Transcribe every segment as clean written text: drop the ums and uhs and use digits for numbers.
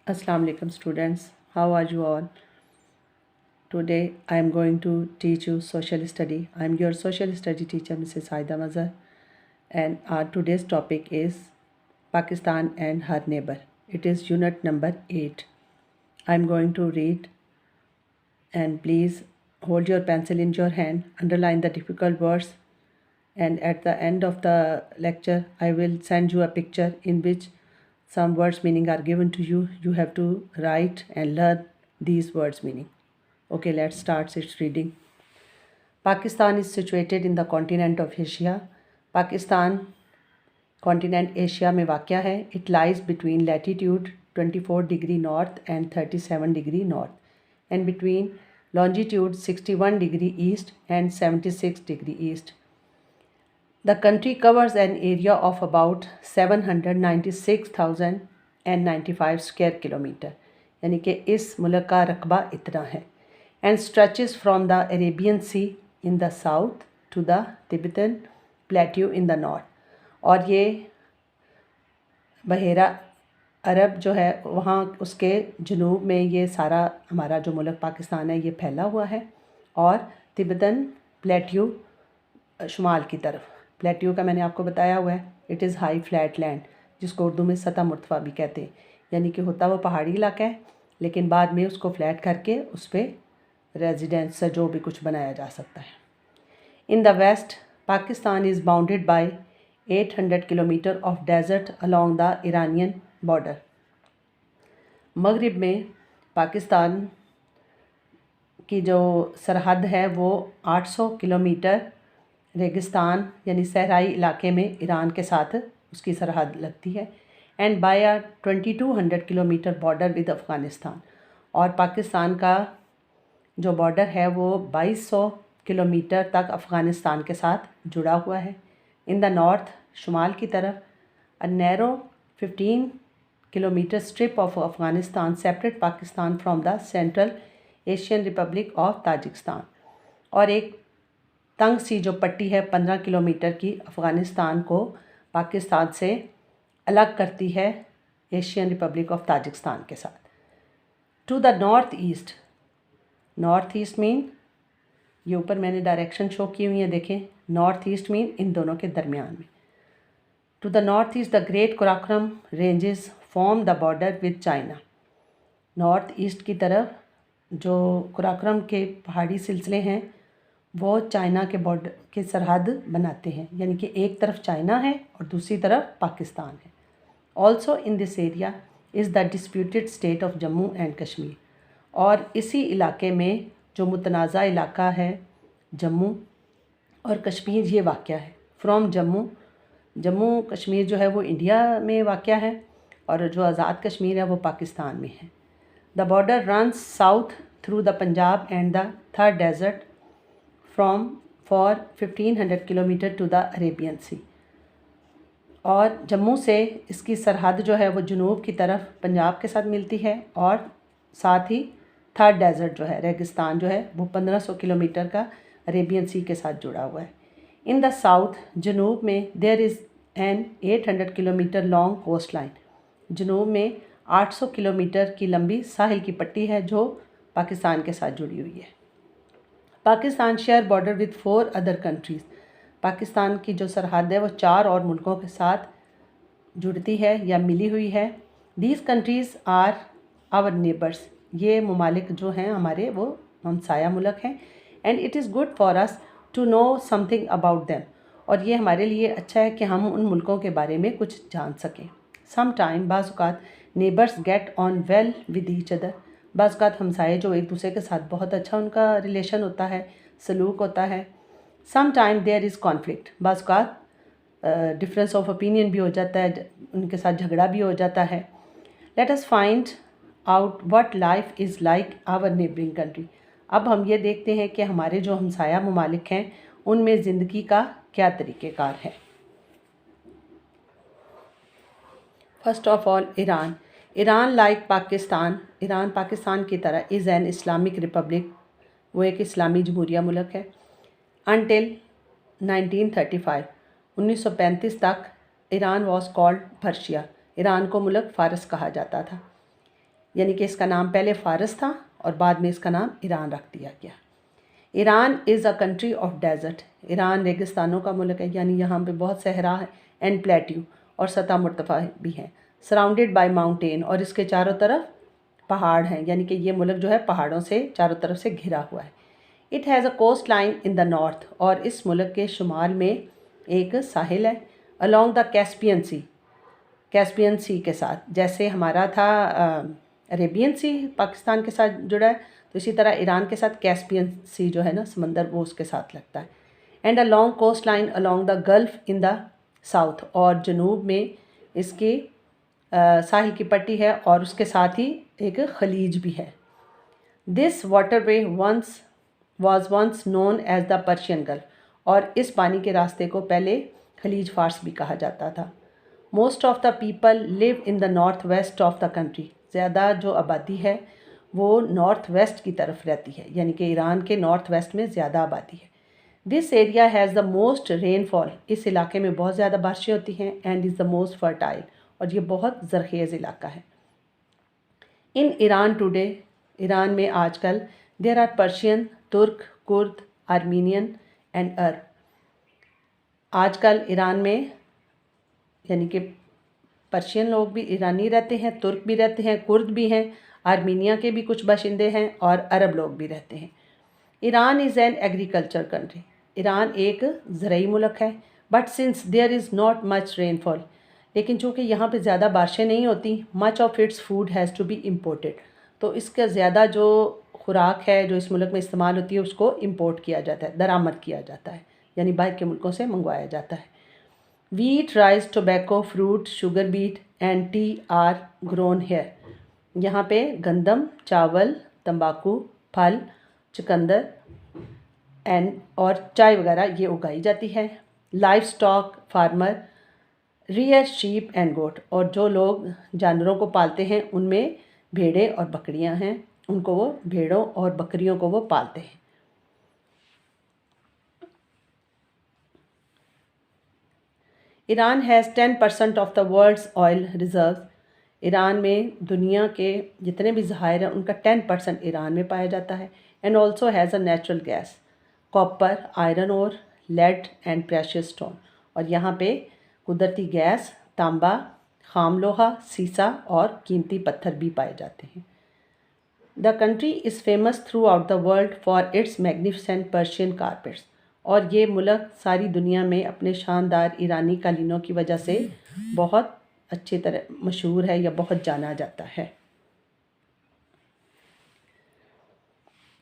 Assalamu alaikum students. How are you all? Today I am going to teach you social study. I am your social study teacher Mrs. Saida Mazhar, and our today's topic is Pakistan and her neighbor. It is unit number 8. I am going to read, and please hold your pencil in your hand, underline the difficult words, and at the end of the lecture I will send you a picture in which some words meaning are given to you. You have to write and learn these words meaning. Okay, let's start its reading. Pakistan is situated in the continent of Asia. Pakistan continent Asia में वाक़ है. It lies between latitude 24 degree north and 37 degree north and between longitude 61 degree east and 76 degree east. The country covers an area of about 796,095 square kilometer, यानी कि इस मुल्क का रकबा इतना है. And stretches from the Arabian Sea in the south to the Tibetan Plateau in the north. और ये बहेरा अरब जो है वहाँ उसके जुनूब में ये सारा हमारा जो मुल्क पाकिस्तान है ये फैला हुआ है. और तिब्बतन प्लेट्यू शुमाल की तरफ. प्लेट्यू का मैंने आपको बताया हुआ है. It is high flat land, जिसको उर्दू में सतह मुर्तफ़ा भी कहते हैं, यानी कि होता वो पहाड़ी इलाका है लेकिन बाद में उसको फ्लैट करके उस पर रेजिडेंस जो भी कुछ बनाया जा सकता है. In the west Pakistan is bounded by 800 kilometre of desert along the Iranian border. मगरिब में पाकिस्तान की जो सरहद है वो 800 किलोमीटर रेगिस्तान यानी सहराई इलाके में ईरान के साथ उसकी सरहद लगती है. And by 2200 kilometre border with Afghanistan. और पाकिस्तान का जो बॉर्डर है वो 2200 किलोमीटर तक अफ़गानिस्तान के साथ जुड़ा हुआ है. इन द नॉर्थ शुमाल की तरफ a narrow 15 kilometre strip of Afghanistan separate Pakistan from the central Asian Republic of Tajikistan. और एक तंग सी जो पट्टी है 15 किलोमीटर की अफ़गानिस्तान को पाकिस्तान से अलग करती है एशियन रिपब्लिक ऑफ ताजिकिस्तान के साथ. To the north east mean ये ऊपर मैंने डायरेक्शन शो की हुई है, देखें. नॉर्थ ईस्ट मीन इन दोनों के दरमियान में. To the north east the great Karakoram ranges form the border with China. North east की तरफ जो कराकोरम के पहाड़ी सिलसिले हैं वो चाइना के बॉर्डर के सरहद बनाते हैं, यानी कि एक तरफ चाइना है और दूसरी तरफ पाकिस्तान है. Also in this area is the disputed state of Jammu and Kashmir. और इसी इलाके में जो मुतनाज़ा इलाका है जम्मू और कश्मीर ये वाक़या है. फ्रॉम जम्मू कश्मीर जो है वो इंडिया में वाक़या है और जो आज़ाद कश्मीर है वो पाकिस्तान में है. The border runs south through the Punjab and the third desert from for 1500 kilometre to the Arabian sea. और जम्मू से इसकी सरहद जो है वो जुनूब की तरफ पंजाब के साथ मिलती है और साथ ही थर्ड डेजर्ट जो है रेगिस्तान जो है वो 1500 किलोमीटर का अरेबियन सी के साथ जुड़ा हुआ है. इन द साउथ जुनूब में there is an 800 kilometre long coast line. जुनूब में 800 किलोमीटर की लंबी साहिल की पट्टी है जो पाकिस्तान के साथ जुड़ी हुई है. Pakistan share border with 4 other countries. Pakistan की जो सरहद है वो 4 और मुल्कों के साथ जुड़ती है या मिली हुई है. These countries are our neighbours. ये ममालिक जो हैं हमारे वो हमसाया मुल्क हैं. And it is good for us to know something about them. और ये हमारे लिए अच्छा है कि हम उन मुल्कों के बारे में कुछ जान सकें. सम टाइम बाज़ neighbours get on well with each other. बाज़ हमसाए जो एक दूसरे के साथ बहुत अच्छा उनका रिलेशन होता है, सलूक होता है. Some time there is conflict. बाज़ डिफरेंस ऑफ ओपिनियन भी हो जाता है, उनके साथ झगड़ा भी हो जाता है. Let us find out what life is like our neighbouring country. अब हम ये देखते हैं कि हमारे जो हमसाया ममालिक हैं उनमें ज़िंदगी का क्या तरीक़ेकार है. First of all Iran like Pakistan. Iran Pakistan की तरह इज़ एन इस्लामिक रिपब्लिक. वो एक इस्लामी जमहूरिया मुल्क है. अनटिल 1935 तक Iran was called Persia. Iran को मुल्क फ़ारस कहा जाता था. यानी कि इसका नाम पहले फ़ारस था और बाद में इसका नाम ईरान रख दिया गया। Iran is a country of desert. Iran रेगिस्तानों का मुल्क है, यानी यहाँ पे बहुत सहरा है एंड प्लेट्यू और सतह मुर्तफ़ा भी हैं, सराउंडेड बाय माउंटेन, और इसके चारों तरफ पहाड़ हैं, यानी कि ये मुल्क जो है पहाड़ों से चारों तरफ से घिरा हुआ है। It has a coastline in the north, और इस मुल्क के शुमाल में एक साहिल है, अलॉन्ग द कैस्पियन सी के साथ। जैसे हमारा था अरेबियन सी पाकिस्तान के साथ जुड़ा है, तो इसी तरह ईरान के साथ कैस्पियन सी जो है ना समंदर, वो उसके साथ लगता है। And a long coast line along the gulf in the south, और जनूब में इसकी साहिल की पट्टी है और उसके साथ ही एक खलीज भी है। This waterway once known as the Persian Gulf, और इस पानी के रास्ते को पहले खलीज फ़ारस भी कहा जाता था। Most of the people live in the north west of the country. ज़्यादा जो आबादी है वो नॉर्थ वेस्ट की तरफ रहती है, यानी कि ईरान के नॉर्थ वेस्ट में ज़्यादा आबादी है। This area has the most rainfall. इस इलाके में बहुत ज़्यादा बारिशें होती हैं। And is the most fertile, और ये बहुत ज़रखेज़ इलाका है। इन ईरान टुडे, ईरान में आजकल देर आर पर्शियन, तुर्क, कुर्द, आर्मीनियन एंड अरब। आजकल ईरान में यानी कि पर्शियन लोग भी ईरानी रहते हैं, तुर्क भी रहते हैं, कुर्द भी हैं, आर्मीनिया के भी कुछ बाशिंदे हैं और अरब लोग भी रहते हैं। Iran is an agriculture country. Iran एक ज़रई मुल्क है, but since there is not much rainfall, लेकिन चूँकि यहाँ पे ज़्यादा बारिशें नहीं होती, much of its food has to be imported, तो इसका ज़्यादा जो खुराक है जो इस मुल्क में इस्तेमाल होती है उसको इम्पोर्ट किया जाता है, दरामद किया जाता है, यानी बाहर के मुल्कों से मंगवाया जाता है। Wheat, rice, tobacco, fruit, sugar beet and tea are grown here. यहाँ पे गंदम, चावल, तंबाकू, फल, चुकंदर एंड और चाय वगैरह ये उगाई जाती है। Livestock farmer rear sheep and goat, और जो लोग जानवरों को पालते हैं उनमें भेड़ें और बकरियां हैं, उनको वो भेड़ों और बकरियों को वो पालते हैं। Iran has 10% of the world's oil reserve. Iran में दुनिया के जितने भी ज़खायर हैं उनका 10% ईरान में पाया जाता है। And also has a natural gas, copper, iron और लेड एंड प्रेशियस स्टोन, और यहाँ पे कुदरती गैस, तांबा, खाम लोहा, सीसा और कीमती पत्थर भी पाए जाते हैं। The country is famous through out the world for its magnificent Persian carpets, और ये मुल्क सारी दुनिया में अपने शानदार ईरानी कालीनों की वजह से बहुत अच्छी तरह मशहूर है या बहुत जाना जाता है।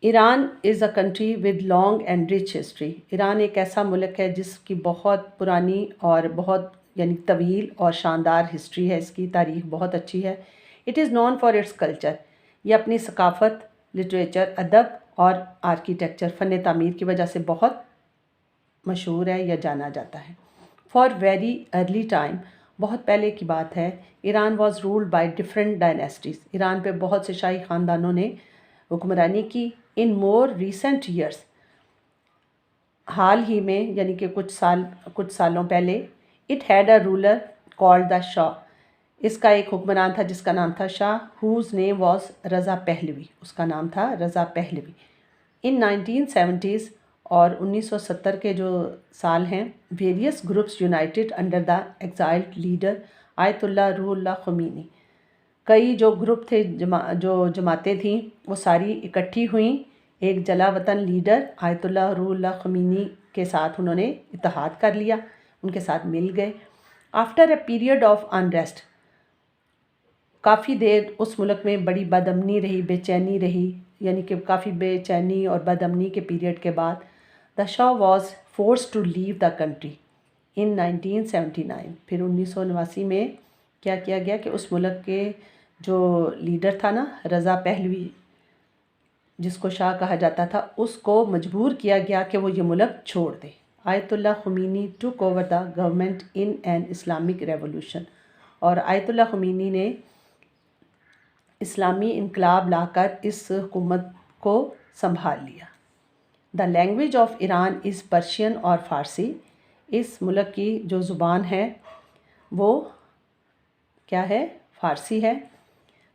Iran is a country with long and rich history. Iran एक ऐसा मुल्क है जिसकी बहुत पुरानी और बहुत यानी तवील और शानदार हिस्ट्री है, इसकी तारीख बहुत अच्छी है। It is non for its culture. ये अपनी सकाफ़त, लिटरेचर, अदब और आर्किटेक्चर, फ़न तामीर की वजह से बहुत मशहूर है या जाना जाता है। फॉर वेरी अर्ली टाइम, बहुत पहले की बात है, Iran was ruled by different dynasties. Iran पे बहुत से शाही ख़ानदानों ने हुक्मरानी की। इन मोर रिसेंट ईयर्स, हाल ही में यानी कि कुछ सालों पहले, it had a ruler called the Shah. इसका एक हुक्मरान था जिसका नाम था Shah, who's name was Raza Pahlavi. उसका नाम था रज़ा पहलवी। इन 1970s और 1970 के जो साल हैं, various groups united under the exiled leader Ayatollah Ruhollah Khomeini. कई जो ग्रुप थे, जो जमातें थीं, वो सारी इकट्ठी हुई एक जला वतन लीडर आयतुल्लाह रूहुल्लाह ख़ुमैनी के साथ। उन्होंने इत्तेहाद कर लिया, उनके साथ मिल गए। After a period of unrest, काफ़ी देर उस मुल्क में बड़ी बदअमनी रही, बेचैनी रही, यानी कि काफ़ी बेचैनी और बदअमनी के पीरियड के बाद the shah was force to leave the country in 1979। फिर 1989 में क्या किया गया कि उस मुल्क के जो लीडर था ना, रज़ा पहलवी, जिसको शाह कहा जाता था, उसको मजबूर किया गया कि वो ये मुल्क छोड़ दे। Ayatollah Khomeini took over the government in an Islamic revolution, और आयतुल्लाह ख़ुमैनी ने इस्लामी इनकलाब लाकर इस हुकूमत को संभाल लिया। The language of Iran is Persian और फ़ारसी। इस मुल्क की जो ज़ुबान है वो क्या है? फ़ारसी है।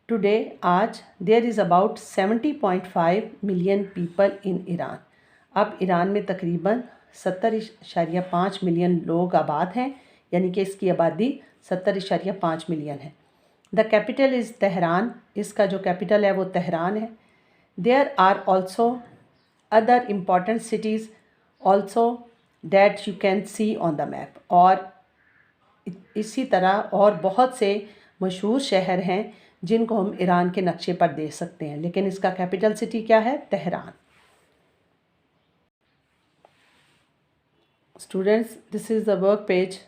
टुडे आज there is about 70.5 million people in Iran. अब ईरान में तकरीबन 70.5 मिलियन लोग आबाद हैं, यानी कि इसकी आबादी 70.5 मिलियन है। द कैपिटल इज़ तेहरान, इसका जो कैपिटल है वो तेहरान है। There are also other important cities also that you can see on the map, और इसी तरह और बहुत से मशहूर शहर हैं जिनको हम ईरान के नक्शे पर देख सकते हैं, लेकिन इसका कैपिटल सिटी क्या है? Tehran. Students, this is the work page,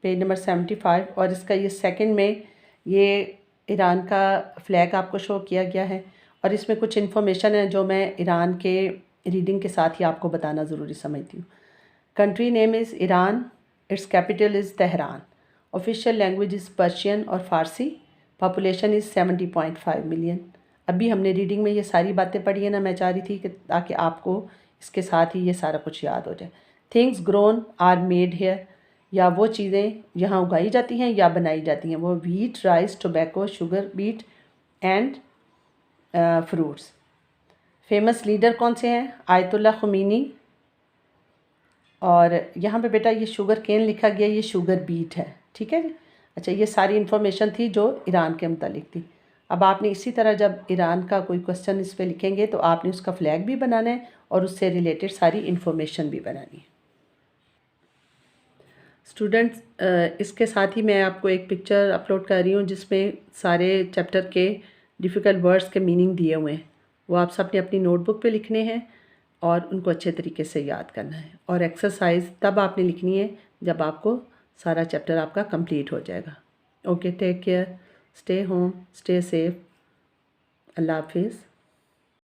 page number 75, और इसका ये सेकंड में ये ईरान का फ्लैग आपको शो किया गया है, और इसमें कुछ इन्फॉर्मेशन है जो मैं ईरान के रीडिंग के साथ ही आपको बताना ज़रूरी समझती हूँ। Country name is Iran, it's capital is Tehran, official language is Persian और फ़ारसी, पॉपुलेशन इज़ 70.5 मिलियन। अभी हमने रीडिंग में ये सारी बातें पढ़ी है ना, मैं चाह रही थी कि ताकि आपको इसके साथ ही ये सारा कुछ याद हो जाए। Things grown are made here, या वो चीज़ें यहाँ उगाई जाती हैं या बनाई जाती हैं, वो wheat, rice, tobacco, sugar beet and fruits. Famous leader कौन से हैं? आयतुल्ला खुमीनी, और यहाँ पे बेटा ये शुगर केन लिखा गया, ये शुगर बीट है, ठीक है जी। अच्छा, ये सारी इन्फॉर्मेशन थी जो ईरान के मुतालिक थी। अब आपने इसी तरह जब ईरान का कोई क्वेश्चन इस पर लिखेंगे तो आपने उसका फ्लैग भी बनाना है और उससे रिलेटेड सारी इन्फॉर्मेशन भी बनानी है। स्टूडेंट्स, इसके साथ ही मैं आपको एक पिक्चर अपलोड कर रही हूँ जिसमें सारे चैप्टर के डिफ़िकल्ट वर्ड्स के मीनिंग दिए हुए हैं। वो आप सब ने अपनी नोटबुक पे लिखने हैं और उनको अच्छे तरीके से याद करना है, और एक्सरसाइज तब आपने लिखनी है जब आपको सारा चैप्टर आपका कंप्लीट हो जाएगा। Okay, take care, stay home, stay safe, अल्लाह हाफिज़।